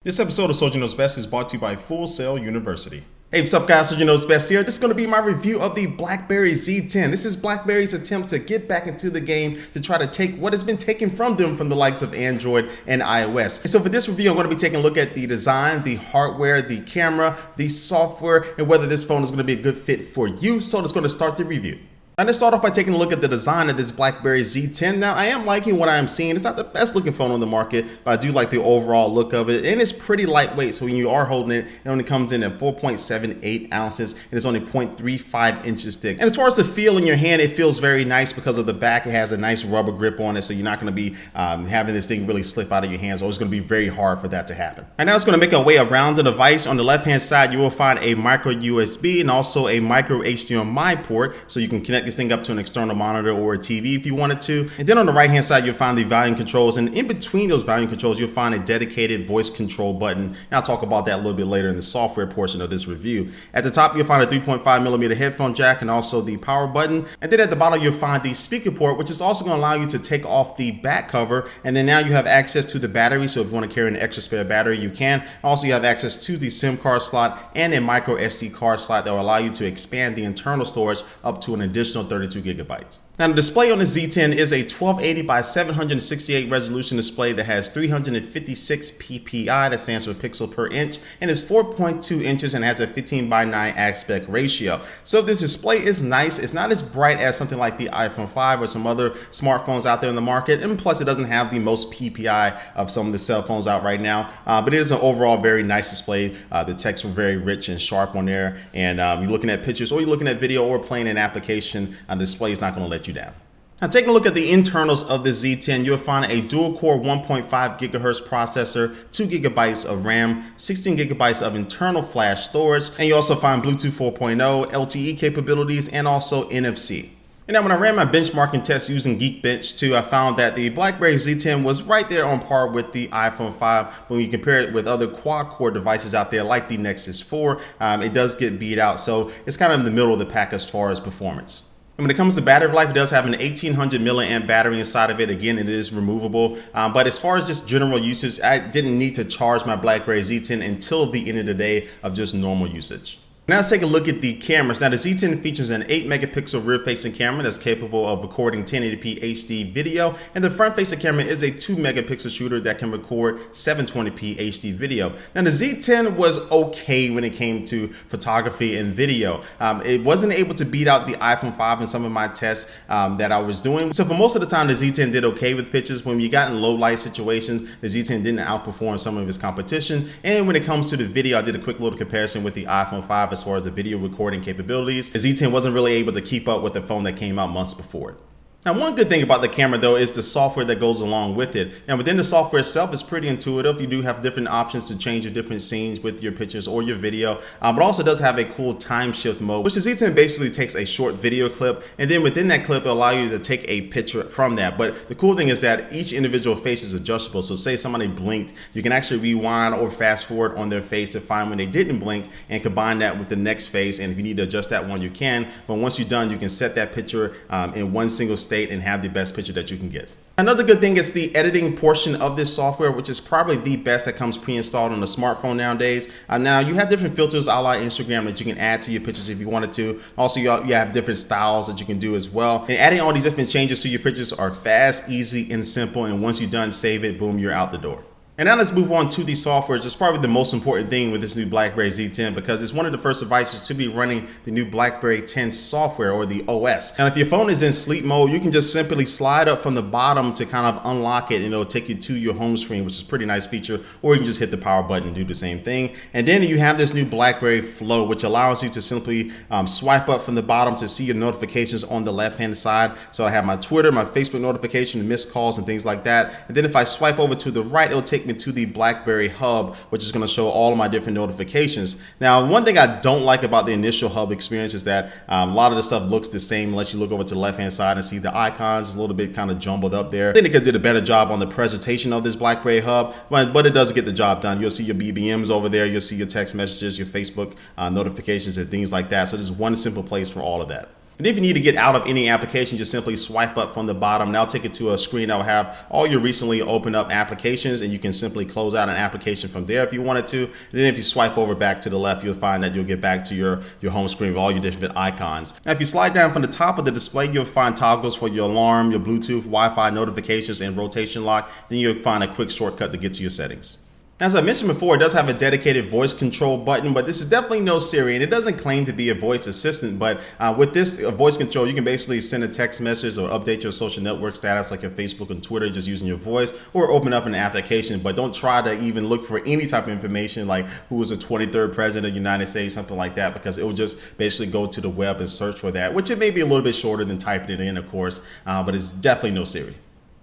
This episode of Soldier Knows Best is brought to you by Full Sail University. Hey, what's up guys, Soldier Knows Best here. This is going to be my review of the BlackBerry Z10. This is BlackBerry's attempt to get back into the game to try to take what has been taken from them from the likes of Android and iOS. And so for this review, I'm going to be taking a look at the design, the hardware, the camera, the software, and whether this phone is going to be a good fit for you. So let's going to start the review. I'm going to start off by taking a look at the design of this BlackBerry Z10. Now, I am liking what I am seeing. It's not the best looking phone on the market, but I do like the overall look of it. And it's pretty lightweight, so when you are holding it, it only comes in at 4.78 ounces, and it's only 0.35 inches thick. And as far as the feel in your hand, it feels very nice because of the back. It has a nice rubber grip on it, so you're not going to be having this thing really slip out of your hands, or it's going to be very hard for that to happen. And now it's going to make our way around the device. On the left-hand side, you will find a micro USB and also a micro HDMI port, so you can connect this thing up to an external monitor or a TV if you wanted to. And then on the right hand side, you'll find the volume controls, and in between those volume controls, you'll find a dedicated voice control button. And I'll talk about that a little bit later in the software portion of this review. At the top, you'll find a 3.5mm headphone jack and also the power button. And then at the bottom, you'll find the speaker port, which is also going to allow you to take off the back cover. And then now you have access to the battery, so if you want to carry an extra spare battery, you can. Also, you have access to the SIM card slot and a micro SD card slot that will allow you to expand the internal storage up to an additional 32 gigabytes. Now, the display on the Z10 is a 1280 by 768 resolution display that has 356 ppi, that stands for pixel per inch, and is 4.2 inches and has a 15 by 9 aspect ratio. So this display is nice. It's not as bright as something like the iPhone 5 or some other smartphones out there in the market, and plus it doesn't have the most ppi of some of the cell phones out right now, but it is an overall very nice display. The text were very rich and sharp on there, and you're looking at pictures or you're looking at video or playing an application, the display is not going to let you down. Now, taking a look at the internals of the Z10, you'll find a dual-core 1.5 gigahertz processor, 2 gigabytes of RAM, 16 gigabytes of internal flash storage, and you also find Bluetooth 4.0, LTE capabilities, and also NFC. And now when I ran my benchmarking test using Geekbench 2, I found that the BlackBerry Z10 was right there on par with the iPhone 5. When you compare it with other quad-core devices out there like the Nexus 4, it does get beat out. So it's kind of in the middle of the pack as far as performance. And when it comes to battery life, it does have an 1800 milliamp battery inside of it. Again, it is removable. But as far as just general usage, I didn't need to charge my BlackBerry Z10 until the end of the day of just normal usage. Now let's take a look at the cameras. Now the Z10 features an 8 megapixel rear facing camera that's capable of recording 1080p HD video, and the front facing camera is a 2 megapixel shooter that can record 720p HD video. Now the Z10 was okay when it came to photography and video. It wasn't able to beat out the iPhone 5 in some of my tests that I was doing. So for most of the time, the Z10 did okay with pictures. When you got in low light situations, the Z10 didn't outperform some of its competition. And when it comes to the video, I did a quick little comparison with the iPhone 5 as far as the video recording capabilities. The Z10 wasn't really able to keep up with the phone that came out months before it. Now, one good thing about the camera though is the software that goes along with it. And within the software itself, it's pretty intuitive. You do have different options to change your different scenes with your pictures or your video, but also does have a cool time shift mode, which the Z10 basically takes a short video clip, and then within that clip, it'll allow you to take a picture from that. But the cool thing is that each individual face is adjustable. So say somebody blinked, you can actually rewind or fast forward on their face to find when they didn't blink and combine that with the next face. And if you need to adjust that one, you can. But once you're done, you can set that picture in one single state and have the best picture that you can get. Another good thing is the editing portion of this software, which is probably the best that comes pre-installed on a smartphone nowadays. Now you have different filters a la Instagram that you can add to your pictures if you wanted to. Also, you have different styles that you can do as well. And adding all these different changes to your pictures are fast, easy, and simple. And once you're done, save it, boom, you're out the door. And now let's move on to the software, which is probably the most important thing with this new BlackBerry Z10 because it's one of the first devices to be running the new BlackBerry 10 software, or the OS. And if your phone is in sleep mode, you can just simply slide up from the bottom to kind of unlock it, and it'll take you to your home screen, which is a pretty nice feature, or you can just hit the power button and do the same thing. And then you have this new BlackBerry Flow, which allows you to simply swipe up from the bottom to see your notifications on the left-hand side. So I have my Twitter, my Facebook notification, missed calls, and things like that. And then if I swipe over to the right, it'll take me to the BlackBerry Hub, which is going to show all of my different notifications. Now, one thing I don't like about the initial Hub experience is that a lot of the stuff looks the same unless you look over to the left-hand side and see the icons. It's a little bit kind of jumbled up there. I think they could did a better job on the presentation of this BlackBerry Hub, but it does get the job done. You'll see your BBMs over there. You'll see your text messages, your Facebook notifications, and things like that. So there's one simple place for all of that. And if you need to get out of any application, just simply swipe up from the bottom. Now take it to a screen that will have all your recently opened up applications, and you can simply close out an application from there if you wanted to. And then if you swipe over back to the left, you'll find that you'll get back to your home screen with all your different icons. Now if you slide down from the top of the display, you'll find toggles for your alarm, your Bluetooth, Wi-Fi notifications, and rotation lock. Then you'll find a quick shortcut to get to your settings. As I mentioned before, it does have a dedicated voice control button, but this is definitely no Siri, and it doesn't claim to be a voice assistant. But with this voice control, you can basically send a text message or update your social network status like your Facebook and Twitter just using your voice, or open up an application. But don't try to even look for any type of information like who was the 23rd president of the United States, something like that, because it will just basically go to the web and search for that, which it may be a little bit shorter than typing it in, of course, but it's definitely no Siri.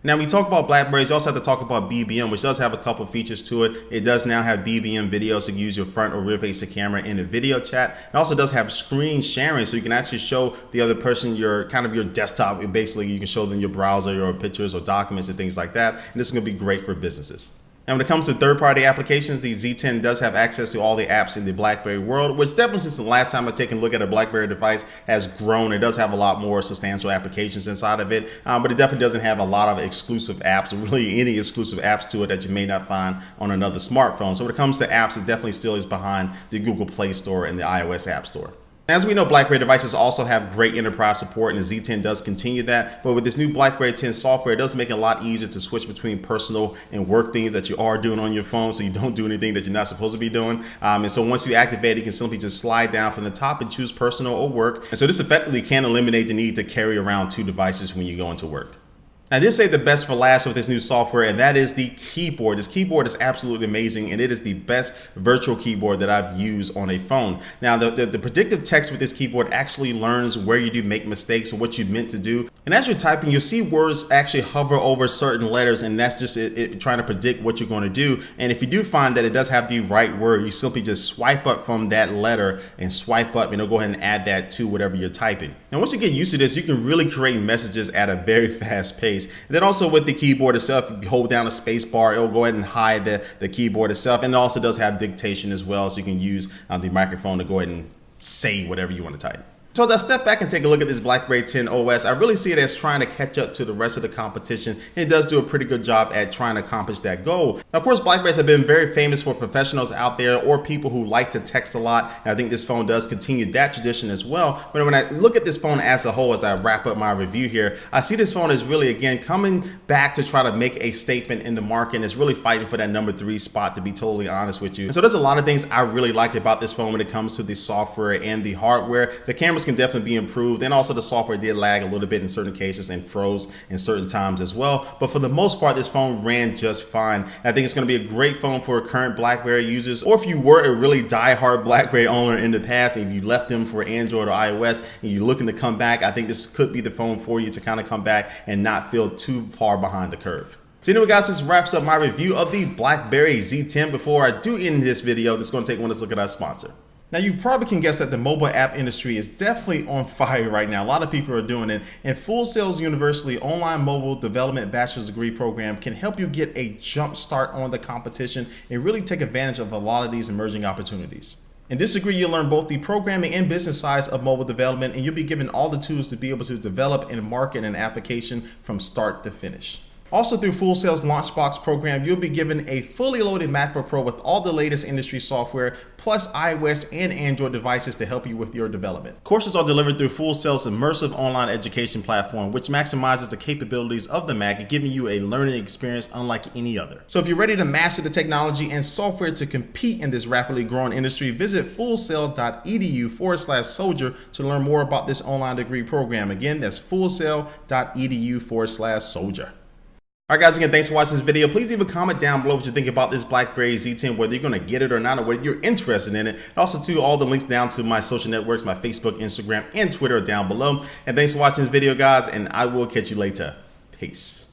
Now, when we talk about BlackBerries, you also have to talk about BBM, which does have a couple of features to it. It does now have BBM video, so you can use your front or rear facing camera in the video chat. It also does have screen sharing, so you can actually show the other person your desktop. Basically, you can show them your browser, your pictures or documents and things like that. And this is going to be great for businesses. Now, when it comes to third-party applications, the Z10 does have access to all the apps in the BlackBerry world, which definitely since the last time I've taken a look at a BlackBerry device has grown. It does have a lot more substantial applications inside of it, but it definitely doesn't have a lot of exclusive apps, or really any exclusive apps to it that you may not find on another smartphone. So when it comes to apps, it definitely still is behind the Google Play Store and the iOS App Store. As we know, BlackBerry devices also have great enterprise support, and the Z10 does continue that. But with this new BlackBerry 10 software, it does make it a lot easier to switch between personal and work things that you are doing on your phone, so you don't do anything that you're not supposed to be doing. And so once you activate it, you can simply just slide down from the top and choose personal or work. And so this effectively can eliminate the need to carry around two devices when you go into work. Now, I did say the best for last with this new software, and that is the keyboard. This keyboard is absolutely amazing, and it is the best virtual keyboard that I've used on a phone. Now, the predictive text with this keyboard actually learns where you do make mistakes and what you meant to do. And as you're typing, you'll see words actually hover over certain letters, and that's just it trying to predict what you're going to do. And if you do find that it does have the right word, you simply just swipe up from that letter and swipe up, and it'll go ahead and add that to whatever you're typing. Now, once you get used to this, you can really create messages at a very fast pace. And then also with the keyboard itself, if you hold down a space bar, it'll go ahead and hide the keyboard itself. And it also does have dictation as well, so you can use the microphone to go ahead and say whatever you want to type. So as I step back and take a look at this BlackBerry 10 OS, I really see it as trying to catch up to the rest of the competition. And it does do a pretty good job at trying to accomplish that goal. Now, of course, BlackBerries have been very famous for professionals out there or people who like to text a lot. And I think this phone does continue that tradition as well. But when I look at this phone as a whole, as I wrap up my review here, I see this phone as really, again, coming back to try to make a statement in the market. And it's really fighting for that #3 spot, to be totally honest with you. And so there's a lot of things I really liked about this phone when it comes to the software and the hardware. The cameras can definitely be improved, and also the software did lag a little bit in certain cases and froze in certain times as well. But for the most part, this phone ran just fine. And I think it's going to be a great phone for current BlackBerry users, or if you were a really die-hard BlackBerry owner in the past and you left them for Android or iOS and you're looking to come back, I think this could be the phone for you to kind of come back and not feel too far behind the curve. So anyway, guys, this wraps up my review of the BlackBerry Z10. Before I do end this video, just going to take one last look at our sponsor. Now, you probably can guess that the mobile app industry is definitely on fire right now. A lot of people are doing it, and Full Sail's University online mobile development bachelor's degree program can help you get a jump start on the competition and really take advantage of a lot of these emerging opportunities. In this degree, you'll learn both the programming and business sides of mobile development, and you'll be given all the tools to be able to develop and market an application from start to finish. Also, through Full Sail's Launchbox program, you'll be given a fully loaded MacBook Pro with all the latest industry software, plus iOS and Android devices to help you with your development. Courses are delivered through Full Sail's immersive online education platform, which maximizes the capabilities of the Mac, giving you a learning experience unlike any other. So if you're ready to master the technology and software to compete in this rapidly growing industry, visit fullsail.edu/soldier to learn more about this online degree program. Again, that's fullsail.edu/soldier. All right, guys, again, thanks for watching this video. Please leave a comment down below what you think about this BlackBerry Z10, whether you're going to get it or not, or whether you're interested in it. And also, too, all the links down to my social networks, my Facebook, Instagram, and Twitter are down below. And thanks for watching this video, guys, and I will catch you later. Peace.